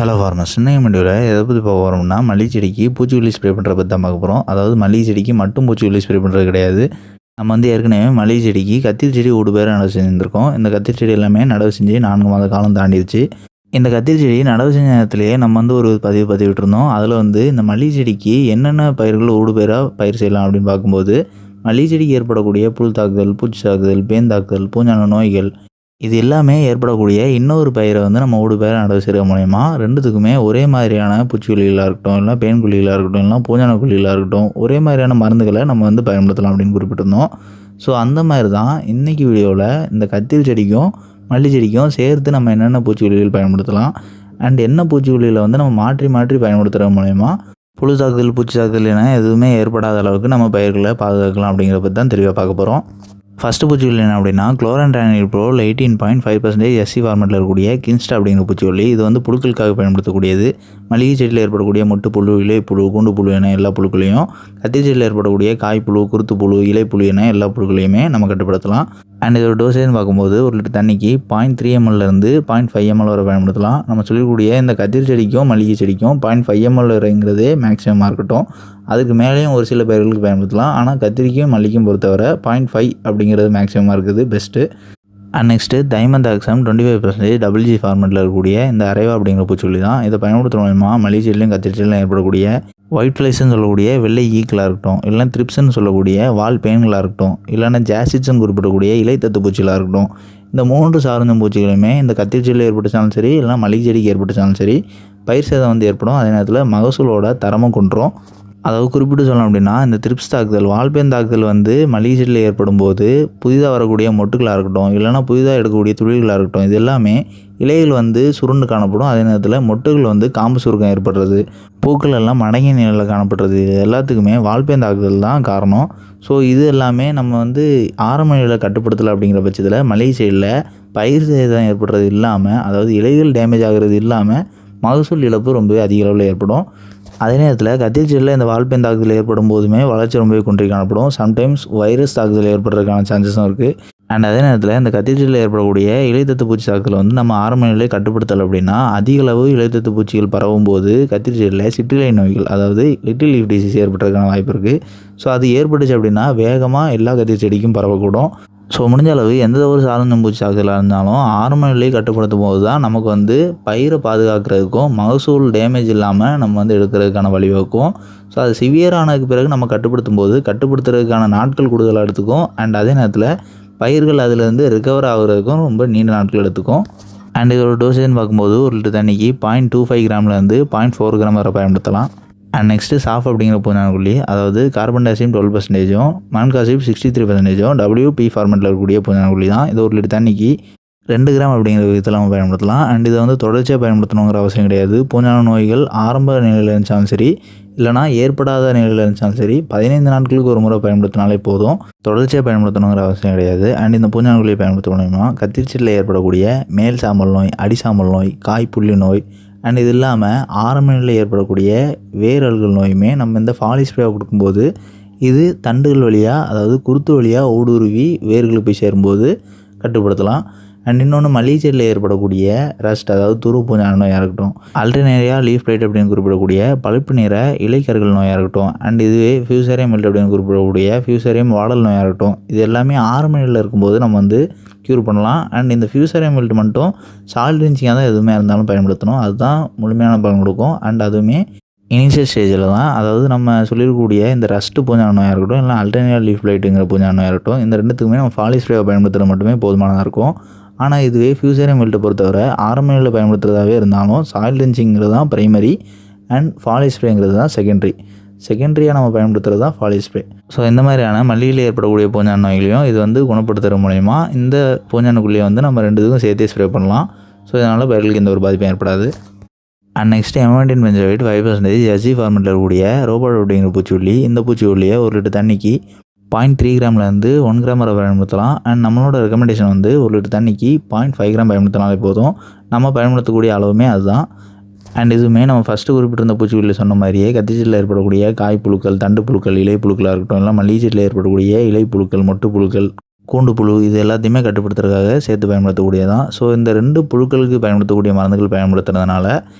Hello farmers, இன்னைக்கு வீடியோவில் எதை பற்றி பார்க்க போகிறோம்னா மல்லிகை செடிக்கு பூச்சிக்கொல்லி ஸ்ப்ரே பண்ணுறத பற்றி தான் பார்க்க போகிறோம். அதாவது மல்லிகை செடிக்கு மட்டும் பூச்சிக்கொல்லி ஸ்ப்ரே பண்ணுறது கிடையாது. நம்ம ஏற்கனவே மல்லிகை செடிக்கு கத்திரி செடி 1 பேரை நடவு செஞ்சுருக்கோம். இந்த கத்திரி செடி எல்லாமே நடவு செஞ்சு 4 மாத காலம் தாண்டிடுச்சு. இந்த கத்திரி செடி நடவு செஞ்ச நேரத்திலேயே நம்ம ஒரு பதிவிட்டு இருந்தோம். அதில் இந்த மல்லிகை செடிக்கு என்னென்ன பயிர்கள் 1 பேராக பயிர் செய்யலாம் அப்படின்னு பார்க்கும்போது, மல்லிகை செடிக்கு ஏற்படக்கூடிய புல் தாக்குதல், பூச்சி தாக்குதல், பேந்தாக்குதல், பூஞ்சான நோய்கள் இது எல்லாமே ஏற்படக்கூடிய இன்னொரு பயிரை நம்ம 1 பேரை நடவு செய்கிறது மூலயமா 2த்துக்குமே ஒரே மாதிரியான பூச்சிக்கொல்லிகளாக இருக்கட்டும், இல்லை பேன்கொல்லிகளாக இருக்கட்டும், இல்லை பூஞ்சான கொல்லிகளாக இருக்கட்டும், ஒரே மாதிரியான மருந்துகளை நம்ம பயன்படுத்தலாம் அப்படின்னு குறிப்பிட்டிருந்தோம். ஸோ அந்த மாதிரி தான் இன்றைக்கி வீடியோவில் இந்த கத்திரி செடிக்கும் மல்லிகை செடிக்கும் சேர்த்து நம்ம என்னென்ன பூச்சிக்கொல்லிகள் பயன்படுத்தலாம் அண்ட் என்ன பூச்சிக்கொல்லிகளை நம்ம மாற்றி மாற்றி பயன்படுத்துகிறது மூலயமா புழு தாக்குதல், பூச்சி தாக்குதல் என எதுவுமே ஏற்படாத அளவுக்கு நம்ம பயிர்களை பாதுகாக்கலாம் அப்படிங்கிறத பற்றி தான் தெளிவாக பார்க்க போகிறோம். ஃபஸ்ட்டு பூச்சிக்கொல்லி என்ன அப்படின்னா குளோரான்ட்ரானில் ப்ரோ 18.5% SC ஃபார்மெட்டில் இருக்கக்கூடிய கின்ஸ்டா அப்படிங்கிற பூச்சிக்கொல்லி. இது புழுக்களுக்காக பயன்படுத்தக்கூடியது. மல்லிகை செடியில் ஏற்படக்கூடிய மொட்டு புழு, இலைப்புழு, கூண்டு புழு என எல்லா புழுக்களையும், கத்திரி செடியில் ஏற்படக்கூடிய காய்ப்புழு, குருத்து புழு, இலைப்புழு என எல்லா புழுக்களையுமே நம்ம கட்டுப்படுத்தலாம். அண்ட் இதோட டோசேஜ்னு பார்க்கும்போது 1 லிட்டர் தண்ணிக்கு 0.3 ml - 0.5 ml வரை பயன்படுத்தலாம். நம்ம சொல்லக்கூடிய இந்த கத்திரி செடிக்கும் மல்லிகை செடிக்கும் 0.5 ml வரைங்கிறதே மேக்ஸிமமாக இருக்கட்டும். அதுக்கு மேலேயும் ஒரு சில பயிர்களுக்கு பயன்படுத்தலாம். ஆனால் கத்திரிக்கும் மல்லிக்கும் பொறுத்தவரை 0.5 அப்படிங்கிறது மேக்ஸிமமாக இருக்குது பெஸ்ட்டு. அண்ட் நெக்ஸ்ட்டு தைமந்தாக்சம் 25% WG ஃபார்மெட்டில் இருக்கக்கூடிய இந்த அரைவா அப்படிங்கிற பூச்சிக்கொல்லி தான். இதை பயன்படுத்துகிற மூலமா மல்லிகை செடியிலையும் கத்திரி செடியிலும் ஏற்படக்கூடிய ஒயிட் ஃப்ளைஸ்ன்னு சொல்லக்கூடிய வெள்ளை ஈக்களாக இருக்கட்டும், இல்லைனா த்ரிப்ஸ்ன்னு சொல்லக்கூடிய வால் பேன்களாக இருக்கட்டும், இல்லைனா ஜாசிட்ஸ்ன்னு குறிப்பிடக்கூடிய இலைத்தத்து பூச்சிகளாக இருக்கட்டும், இந்த 3 சார்ந்த பூச்சிகளுமே இந்த கத்திரி செடியில் ஏற்பட்டுச்சாலும் சரி, இல்லைனா மல்லிகை செடிக்கு ஏற்பட்டுச்சாலும் சரி, பயிர் சேதம் ஏற்படும். அதே நேரத்தில் மகசூலோட தரமும் கொண்டுரும். அதாவது குறிப்பிட்டு சொல்லணும் அப்படின்னா, இந்த த்ரிப்ஸ் தாக்குதல், வால்பேன் தாக்குதல் மல்லிகை செடியில் ஏற்படும் போது புதிதாக வரக்கூடிய மொட்டுகளாக இருக்கட்டும், இல்லைனா புதிதாக எடுக்கக்கூடிய துளிர்களாக இருக்கட்டும், இது எல்லாமே இலைகள் சுருண்டு காணப்படும். அதே நேரத்தில் மொட்டுகள் காம்பு சுருக்கம் ஏற்படுறது, பூக்கள் எல்லாம் மடங்கிய நிலையில் காணப்படுறது, இது எல்லாத்துக்குமே வால்பேன் தாக்குதல் தான் காரணம். ஸோ இது எல்லாமே நம்ம ஆரம்ப நிலையில் கட்டுப்படுத்தலை அப்படிங்கிற பட்சத்தில் மல்லிகை செடியில் பயிர் சேதம் ஏற்படுறது இல்லாமல், அதாவது இலைகள் டேமேஜ் ஆகிறது இல்லாமல் மகசூல் இழப்பு ரொம்பவே அதிக அளவில் ஏற்படும். அதே நேரத்தில் கத்திரி செடியில் இந்த வால்பேன் தாக்குதல் ஏற்படும் போதுமே வளர்ச்சி ரொம்பவே குன்றி காணப்படும். சம்டைம்ஸ் வைரஸ் தாக்குதல் ஏற்படுறதுக்கான சான்சஸும் இருக்குது. அண்ட் அதே நேரத்தில் இந்த கத்திரி செடியில் ஏற்படக்கூடிய இலைத்தத்து பூச்சி தாக்குதல் நம்ம ஆரம்ப நிலையை கட்டுப்படுத்தலை அப்படின்னா, அதிக அளவு இலைத்தத்து பூச்சிகள் பரவும் போது கத்திரி செடியில் சிற்றிலை நோய்கள், அதாவது லிட்டில் லீஃப் டிசீஸ் ஏற்படுறதுக்கான வாய்ப்பு இருக்குது. ஸோ அது ஏற்பட்டுச்சு அப்படின்னா வேகமாக எல்லா கத்திரி செடிக்கும் பரவக்கூடும். ஸோ முடிஞ்ச அளவு எந்த ஒரு சாதாரண பூச்சி தாக்குதலாக இருந்தாலும் ஆரம்ப நிலையை கட்டுப்படுத்தும் போது தான் நமக்கு பயிரை பாதுகாக்கிறதுக்கும் மகசூல் டேமேஜ் இல்லாமல் நம்ம எடுக்கிறதுக்கான வழிவகுக்கும். ஸோ அது சிவியரானதுக்கு பிறகு நம்ம கட்டுப்படுத்துறதுக்கான நாட்கள் கூடுதலாக எடுத்துக்கும். அண்ட் அதே நேரத்தில் பயிர்கள் அதிலேருந்து ரிகவர் ஆகுறதுக்கும் ரொம்ப நீண்ட நாட்கள் எடுத்துக்கும். அண்ட் இதோட டோசேஜ்னு பார்க்கும்போது 1 லிட்டர் தண்ணிக்கு 0.25 கிராம்லேருந்து 0.4 கிராம் வரை பயன்படுத்தலாம். அண்ட் நெக்ஸ்ட்டு சாஃப் அப்படிங்கிற பூஞ்சானக்கொல்லி, அதாவது கார்பன் டை ஆக்சைடு 12%, மான்காசிப் 63%, WP ஃபார்மெட்டில் இருக்கக்கூடிய பூஞ்சானக்கொல்லி தான். இது 1 லிட்டர் தண்ணிக்கு 2 கிராம் அப்படிங்கிற விதத்தில் நம்ம பயன்படுத்தலாம். அண்ட் இதை தொடர்ச்சியாக பயன்படுத்தணுங்கிற அவசியம் கிடையாது. பூஞ்சான நோய்கள் ஆரம்ப நிலையில் இருந்துச்சாலும் சரி, இல்லைனா ஏற்படாத நிலையில் இருந்துச்சாலும் சரி, 15 நாட்களுக்கு ஒரு முறை பயன்படுத்தினாலே போதும். தொடர்ச்சியாக பயன்படுத்தணுங்கிற அவசியம் கிடையாது. அண்ட் இந்த பூஞ்சானக்கொல்லியை பயன்படுத்த மூலமா கத்திரி செடியில் ஏற்படக்கூடிய மேல் சாம்பல் நோய், அடிசாம்பல் நோய், காய்ப்புள்ளி நோய் அண்ட் இது இல்லாமல் ஆரம்ப நிலையில் ஏற்படக்கூடிய வேரல்கள் நோயுமே நம்ம இந்த ஃபாலி ஸ்ப்ரே கொடுக்கும்போது இது தண்டுகள் வழியாக, அதாவது குருத்து வழியாக ஊடுருவி வேர்களுக்கு போய் சேரும்போது கட்டுப்படுத்தலாம். அண்ட் இன்னொன்று மல்லிகை செடியில் ஏற்படக்கூடிய ரஸ்ட், அதாவது துருவ பூஞ்சான நோயாக இருக்கட்டும், அல்டர்னேரியா லீஃப் பிளைட் அப்படின்னு குறிப்பிடக்கூடிய பழுப்பு நிற இலைக்கருகள் நோயாக இருக்கட்டும், அண்ட் இதுவே ஃபியூசேரியம் மில்ட் அப்படின்னு குறிப்பிடக்கூடிய ஃபியூசேரியம் வாடல் நோயாக இருக்கட்டும், இது எல்லாமே ஆரம்ப நிலையில் இருக்கும்போது நம்ம க்யூர் பண்ணலாம். அண்ட் இந்த ஃபியூசேரியம் மில்ட் மட்டும் சால் ரிஞ்சிங்காக தான் எதுவுமே இருந்தாலும் பயன்படுத்தணும். அதுதான் முழுமையான பலன் கொடுக்கும். அண்ட் அதுவுமே இனிஷியல் ஸ்டேஜில் தான். அதாவது நம்ம சொல்லியிருக்கக்கூடிய இந்த ரஸ்ட்டு பூஞ்சான நோயாக இருக்கட்டும், இல்லை அல்டர்னேரியா லீஃப் பிளைட்டுங்கிற பூஞ்சான நோயாக இருக்கட்டும், இந்த ரெண்டுத்துக்குமே நம்ம ஃபாலி ஸ்ப்ரேவை பயன்படுத்துகிறது மட்டுமே போதுமானதாக இருக்கும். ஆனால் இதுவே ஃபியூசேரியம் மில்ட்டை பொறுத்தவரை ஆரம்ப நிலையில் பயன்படுத்துகிறதாவே இருந்தாலும் சாயில் ரிஞ்சிங்கிறது தான் ப்ரைமரி அண்ட் ஃபாலி ஸ்ப்ரேங்கிறது தான் செகண்டரியாக நம்ம பயன்படுத்துகிறது தான் ஃபாலி ஸ்ப்ரே. ஸோ இந்த மாதிரியான மல்லிகையில் ஏற்படக்கூடிய பூஞ்சான நோய்களையும் இது குணப்படுத்துகிற மூலயமா இந்த பூஞ்சானக்குள்ளியை நம்ம 2த்துக்கும் சேர்த்தே ஸ்ப்ரே பண்ணலாம். ஸோ இதனால் பயிர்களுக்கு எந்த ஒரு பாதிப்பும் ஏற்படாது. அண்ட் நெக்ஸ்ட்டு எமண்டின் பென்சோயேட் 5% SC ஃபார்மெட்டில் இருக்கக்கூடிய ரோபாட் அப்படிங்கிற பூச்சிக்கொல்லி. இந்த பூச்சிக்கொல்லியை 1 லிட்டர் தண்ணிக்கு 0.3 கிராம்லேருந்து 1 கிராம் வரை பயன்படுத்தலாம். அண்ட் நம்மளோட ரெக்கமெண்டேஷன் 1 லிட்டர் தண்ணிக்கு 0.5 கிராம் பயன்படுத்தினாலே போதும். நம்ம பயன்படுத்தக்கூடிய அளவுமே அதுதான். அண்ட் இதுவுமே நம்ம ஃபஸ்ட்டு குறிப்பிட்டிருந்த பூச்சிக்கொல்லி சொன்ன மாதிரியே கத்திரி செடியில் ஏற்படக்கூடிய காய்ப்புழுக்கள், தண்டு புழுக்கள், இலை புழுக்களாக இருக்கட்டும், இல்லை மல்லிகை செடியில் ஏற்படக்கூடிய இலை புழுக்கள், மொட்டு புழுக்கள், கூண்டு புழு இது எல்லாத்தையுமே கட்டுப்படுத்துறதுக்காக சேர்த்து பயன்படுத்தக்கூடியதான். ஸோ இந்த 2 புழுக்களுக்கு பயன்படுத்தக்கூடிய மருந்துகள் பயன்படுத்துறதுனால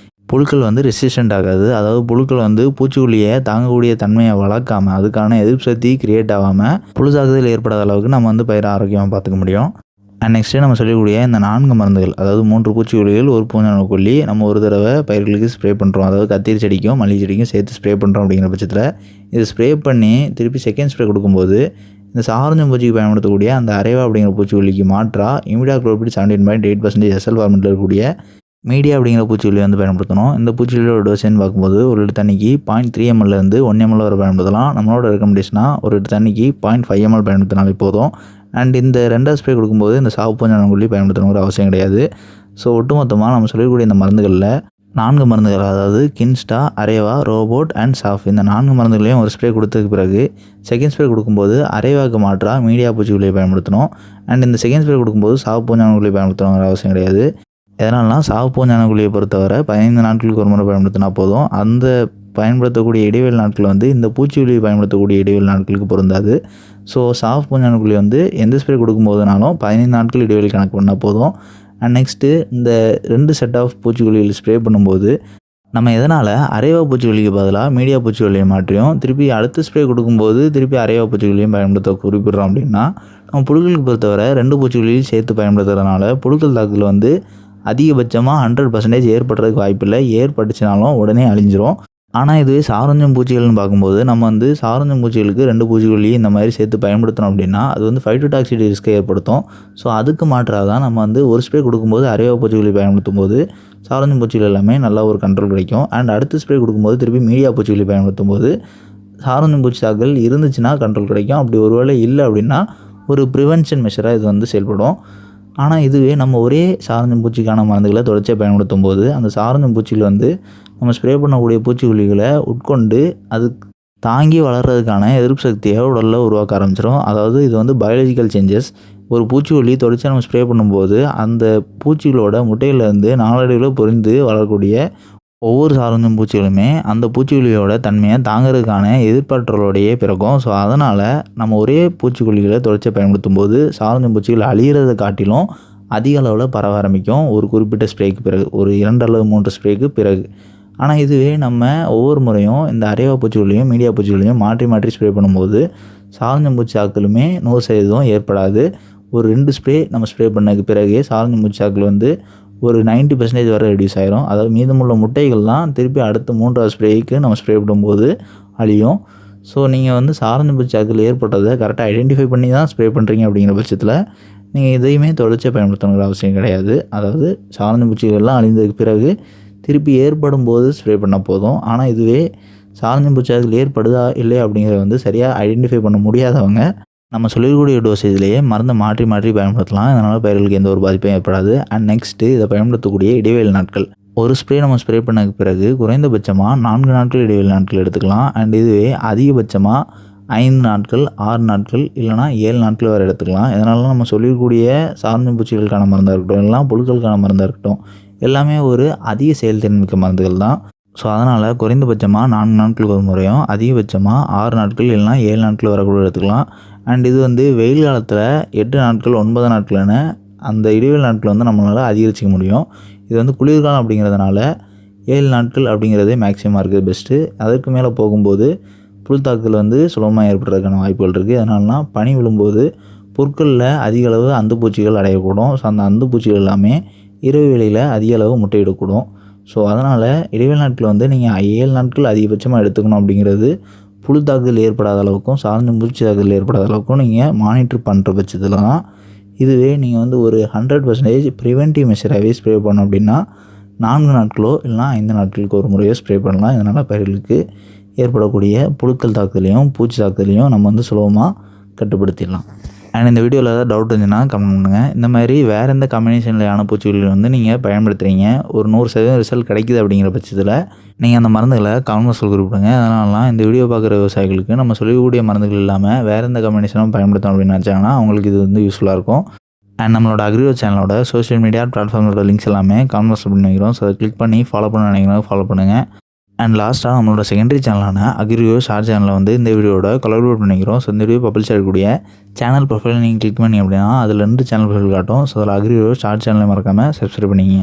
புழுக்கள் வந்து ரெசிஸ்டண்ட் ஆகாது. அதாவது புழுக்கள் வந்து பூச்சிக்கொல்லியை தாங்கக்கூடிய தன்மையை வளர்க்காமல் அதுக்கான எதிர்ப்பு சக்தி கிரியேட் ஆகாமல் புழு தாக்குதல் ஏற்படாத அளவுக்கு நம்ம வந்து பயிரை ஆரோக்கியமாக பார்த்துக்க முடியும். அண்ட் நெக்ஸ்ட்டு நம்ம சொல்லக்கூடிய இந்த 4 மருந்துகள், அதாவது 3 பூச்சிக்கொல்லிகள், ஒரு பூஞ்சான கொல்லி நம்ம ஒரு தடவை பயிர்களுக்கு ஸ்ப்ரே பண்ணுறோம். அதாவது கத்திரி செடிக்கும் மல்லி செடிக்கும் சேர்த்து ஸ்ப்ரே பண்ணுறோம். அப்படிங்கிற பட்சத்தில் இது ஸ்ப்ரே பண்ணி திருப்பி செகண்ட் ஸ்ப்ரே கொடுக்கும்போது இந்த சாரஞ்சம் பூச்சிக்கு பயன்படுத்தக்கூடிய அந்த அரேவா அப்படிங்கிற பூச்சிக்கொல்லிக்கு மாற்றாக இமிடாக்ளோபிரிட் 17.8% SL ஃபார்மெட்டில் இருக்கக்கூடிய மீடியா அப்படிங்கிற பூச்சிக்கொல்லி வந்து பயன்படுத்தணும். இந்த பூச்சிக்கொல்லியோட டோஸ்ன்னு பார்க்கும்போது ஒரு லிட்டர் தண்ணிக்கு 0.3 ml 1 ml வரை பயன்படுத்தலாம். நம்மளோட ரெக்கமெண்டேஷனாக ஒரு லிட்டர் தண்ணிக்கு 0.5 ml பயன்படுத்தினாலே போதும். அண்ட் இந்த 2வது ஸ்ப்ரே கொடுக்கும்போது இந்த சாவு பூஞ்சான கொல்லி பயன்படுத்தணுங்கிற அவசியம் கிடையாது. ஸோ ஒட்டுமொத்தமாக நம்ம சொல்லக்கூடிய இந்த மருந்துகளில் 4 மருந்துகள், அதாவது கின்ஸ்டா, அரேவா, ரோபோட் அண்ட் சாஃப், இந்த 4 மருந்துகளையும் ஒரு ஸ்ப்ரே கொடுத்ததுக்கு பிறகு செகண்ட் ஸ்ப்ரே கொடுக்கும்போது அரேவாவுக்கு மாற்றாக மீடியா பூச்சிக்கொல்லியை பயன்படுத்தணும். அண்ட் இந்த செகண்ட் ஸ்ப்ரே கொடுக்கும்போது சாவு பூஞ்சான கொல்லியை பயன்படுத்தணுங்கிற அவசியம் கிடையாது. எதனால்னா சாவு பூஞ்சான கொல்லியை பொறுத்தவரை 15 நாட்களுக்கு ஒரு முறை பயன்படுத்தினா போதும். அந்த பயன்படுத்தக்கூடிய இடைவெளி நாட்கள் வந்து இந்த பூச்சிக்கொல்லியை பயன்படுத்தக்கூடிய இடைவெளி நாட்களுக்கு பொருந்தாது. ஸோ சாஃப் பூஞ்சான கொல்லி வந்து எந்த ஸ்ப்ரே கொடுக்கும்போதுனாலும் 15 நாட்கள் இடைவெளி கணக்கு பண்ணால் போதும். அண்ட் நெக்ஸ்ட்டு இந்த 2 செட் ஆஃப் பூச்சிக்கொல்லிகள் ஸ்ப்ரே பண்ணும்போது நம்ம எதனால் அரேவா பூச்சிக்கொல்லிக்கு பதிலாக மீடியா பூச்சிக்கொல்லியை மாற்றியும் திருப்பி அடுத்த ஸ்ப்ரே கொடுக்கும்போது திருப்பி அரேவா பூச்சிக்கொல்லியும் பயன்படுத்த குறிப்பிட்றோம் அப்படின்னா, நம்ம புழுக்களுக்கு பொறுத்தவரை 2 பூச்சிக்கொல்லியும் சேர்த்து பயன்படுத்துறதுனால புழுக்கள் தாக்குதல் வந்து அதிகபட்சமாக 100% ஏற்படுறதுக்கு வாய்ப்பில்லை. ஏற்பட்டுச்சுனாலும் உடனே அழிஞ்சிரும். ஆனால் இதுவே சாரஞ்சம் பூச்சிகள்னு பார்க்கும்போது நம்ம வந்து சாரஞ்சம் பூச்சிகளுக்கு 2 பூச்சிக்கொல்லி இந்த மாதிரி சேர்த்து பயன்படுத்தணும் அப்படின்னா அது வந்து ஃபைட்டோடாக்சிட்டி ரிஸ்க்கை ஏற்படுத்தும். ஸோ அதுக்கு மாற்றாக தான் நம்ம வந்து ஒரு ஸ்ப்ரே கொடுக்கும்போது அரேவா பூச்சிக்கொல்லி பயன்படுத்தும் போது சாரஞ்சம் பூச்சிகள் எல்லாமே நல்லா ஒரு கண்ட்ரோல் கிடைக்கும். அண்ட் அடுத்த ஸ்ப்ரே கொடுக்கும்போது திருப்பி மீடியா பூச்சிக்கொல்லி பயன்படுத்தும் போது சாரஞ்சம் பூச்சி தாக்குதல் இருந்துச்சுன்னா கண்ட்ரோல் கிடைக்கும். அப்படி ஒருவேளை இல்லை அப்படின்னா ஒரு ப்ரிவென்ஷன் மெஷராக இது வந்து செயல்படும். ஆனால் இதுவே நம்ம ஒரே சாரஞ்சம் பூச்சிக்கான மருந்துகளை தொடர்ச்சியாக பயன்படுத்தும் போது அந்த சாரஞ்சம் பூச்சிகள் வந்து நம்ம ஸ்ப்ரே பண்ணக்கூடிய பூச்சிக்கொல்லிகளை உட்கொண்டு அது தாங்கி வளர்கிறதுக்கான எதிர்ப்பு சக்தியை உடலில் உருவாக்க ஆரம்பிச்சிடும். அதாவது இது வந்து பயாலஜிக்கல் சேஞ்சஸ். ஒரு பூச்சிக்கொல்லி தொடர்ச்சியாக நம்ம ஸ்ப்ரே பண்ணும்போது அந்த பூச்சிகளோட முட்டையிலேருந்து நாளடைவில் பொரிந்து வளரக்கூடிய ஒவ்வொரு சாரஞ்சம் பூச்சிகளுமே அந்த பூச்சிக்கொல்லியோட தன்மையை தாங்கிறதுக்கான எதிர்பார்த்தலோடையே பிறக்கும். ஸோ அதனால் நம்ம ஒரே பூச்சிக்கொல்லிகளை தொடர்ச்சியாக பயன்படுத்தும் போது சாரஞ்சம் பூச்சிகள் அழிகிறத காட்டிலும் அதிக அளவில் பரவ ஆரம்பிக்கும் ஒரு குறிப்பிட்ட ஸ்ப்ரேக்கு பிறகு, ஒரு 2 அல்லது 3 ஸ்ப்ரேக்கு பிறகு. ஆனால் இதுவே நம்ம ஒவ்வொரு முறையும் இந்த அரேவா பூச்சிகளையும் மீடியா பூச்சிகளையும் மாற்றி மாற்றி ஸ்ப்ரே பண்ணும்போது சாரஞ்சம் பூச்சி தாக்குதலுமே 100% ஏற்படாது. ஒரு 2 ஸ்ப்ரே நம்ம ஸ்ப்ரே பண்ணதுக்கு பிறகு சாரஞ்சம் பூச்சி தாக்குதல் வந்து ஒரு 90% வரை ரெடியூஸ் ஆயிரும். அதாவது மீதமுள்ள முட்டைகள்லாம் திருப்பி அடுத்த 3வது ஸ்ப்ரேக்கு நம்ம ஸ்ப்ரே பண்ணும்போது அழியும். ஸோ நீங்கள் வந்து சாரஞ்சம் பூச்சி தாக்குதல் ஏற்பட்டதை கரெக்டாக ஐடென்டிஃபை பண்ணி தான் ஸ்ப்ரே பண்ணுறீங்க அப்படிங்கிற பட்சத்தில் நீங்கள் எதையுமே தொடர்ச்சியாக பயன்படுத்தணுங்கிற அவசியம் கிடையாது. அதாவது சாரஞ்சம் பூச்சிகள்லாம் அழிந்ததுக்கு பிறகு திருப்பி ஏற்படும் போது ஸ்ப்ரே பண்ணால் போதும். ஆனால் இதுவே சாரஞ்சம் பூச்சி தாக்குதல் ஏற்படுதா இல்லையா அப்படிங்கிறத வந்து சரியாக ஐடென்டிஃபை பண்ண முடியாதவங்க நம்ம சொல்லக்கூடிய டோசேஜ்லேயே மருந்தை மாற்றி மாற்றி பயன்படுத்தலாம். இதனால் பயிர்களுக்கு எந்த ஒரு பாதிப்பும் ஏற்படாது. அண்ட் நெக்ஸ்ட்டு இதை பயன்படுத்தக்கூடிய இடைவேளை நாட்கள், ஒரு ஸ்ப்ரே நம்ம ஸ்ப்ரே பண்ணதுக்கு பிறகு குறைந்தபட்சமாக 4 நாட்கள் இடைவேளை நாட்கள் எடுத்துக்கலாம். அண்ட் இதுவே அதிகபட்சமாக 5 நாட்கள், 6 நாட்கள் இல்லைனா 7 நாட்கள் வரை எடுத்துக்கலாம். இதனால நம்ம சொல்லக்கூடிய சாரஞ்சம் பூச்சிகளுக்கான மருந்தாக இருக்கட்டும் இல்லைனா புழுக்களுக்கான மருந்தாக இருக்கட்டும் எல்லாமே ஒரு அதிக செயல்திறன் மிக்க மருந்துகள் தான். ஸோ அதனால் குறைந்தபட்சமாக 4 நாட்களுக்கு ஒரு முறையும் அதிகபட்சமாக 6 நாட்கள் இல்லைனா 7 நாட்கள் வரை கூட எடுத்துக்கலாம். அண்ட் இது வந்து வெயில் காலத்தில் 8 நாட்கள் 9 நாட்கள்னு அந்த இடைவெளி நாட்கள் வந்து நம்மளால் அதிகரிச்சிக்க முடியும். இது வந்து குளிர்காலம் அப்படிங்கிறதுனால 7 நாட்கள் அப்படிங்கிறதே மேக்ஸிமமாக இருக்குது பெஸ்ட்டு. அதற்கு மேலே போகும்போது புழு தாக்குதல் வந்து சுலபமாக ஏற்படுறதுக்கான வாய்ப்புகள் இருக்குது. அதனாலனா பனி விழும்போது பொருட்களில் அதிக அளவு அந்துப்பூச்சிகள் அடையக்கூடும். ஸோ அந்த அந்துப்பூச்சிகள் எல்லாமே இரவு வேளையில் அதிக அளவு முட்டையிடக்கூடும். ஸோ அதனால் இடைவெளி நாட்கள் வந்து நீங்கள் 7 நாட்கள் அதிகபட்சமாக எடுத்துக்கணும். அப்படிங்கிறது புழு தாக்குதல் ஏற்படாத அளவுக்கும் சாரஞ்சம் பூச்சி தாக்குதல் ஏற்படாத அளவுக்கும் நீங்கள் மானிட்டர் பண்ணுற பட்சத்தில் தான். இதுவே நீங்கள் வந்து ஒரு 100% ப்ரிவென்டிவ் மெஷராகவே ஸ்ப்ரே பண்ணோம் அப்படின்னா 4 நாட்களோ இல்லைனா 5 நாட்களுக்கு ஒரு முறையோ ஸ்ப்ரே பண்ணலாம். இதனால் பயிர்களுக்கு ஏற்படக்கூடிய புழுக்கள் தாக்குதலையும் பூச்சி தாக்குதலையும் நம்ம வந்து சுலபமாக கட்டுப்படுத்திடலாம். அண்ட் இந்த வீடியோவில் ஏதாவது டவுட் இருந்துச்சுன்னா கமெண்ட் பண்ணுங்கள். இந்த மாதிரி வேறு எந்த காம்பினேஷன்லையான பூச்சிகள் வந்து நீங்கள் பயன்படுத்துகிறீங்க, ஒரு 100% ரிசல்ட் கிடைக்குது அப்படிங்கிற பட்சத்தில் நீங்கள் அந்த மருந்துகளை கமெண்ட் பாக்ஸில் குறிப்பிடுங்க. அதனால இந்த வீடியோ பார்க்குற விவசாயிகளுக்கு நம்ம சொல்லக்கூடிய மருந்துகள் இல்லாமல் வேறு எந்த காம்பினேஷனும் பயன்படுத்தணும் அப்படின்னு நினச்சாங்கன்னா அவங்களுக்கு இது வந்து யூஸ்ஃபுல்லாக இருக்கும். அண்ட் நம்மளோட அக்ரிகோ சேனலோட சோஷியல் மீடியா பிளாட்ஃபார்மோட லிங்க்ஸ் எல்லாமே கமெண்ட் பாக்ஸில் பண்ணி வைக்கிறோம். ஸோ அதை கிளிக் பண்ணி ஃபாலோ பண்ண நினைக்கிறோம், ஃபாலோ பண்ணுங்கள். அண்ட் லாஸ்ட்டாக நம்மளோட செகண்டரி சேனலான அக்ரிகோ ஷார்ட் சேனலில் வந்து இந்த வீடியோட கொலாபரேட் பண்ணிக்கிறோம். ஸோ இந்த வீடியோ பப்ளிஷ் ஆகக்கூடிய சேனல் ப்ரொஃபைல் நீங்கள் கிளிக் பண்ணி அப்படின்னா அதில் 2 சேனல் ப்ரொஃபைல் காட்டும். ஸோ அதில் அக்ரிகோ ஷார்ட் சேனலை மறக்காமல் சப்ஸ்கிரைப் பண்ணிங்க.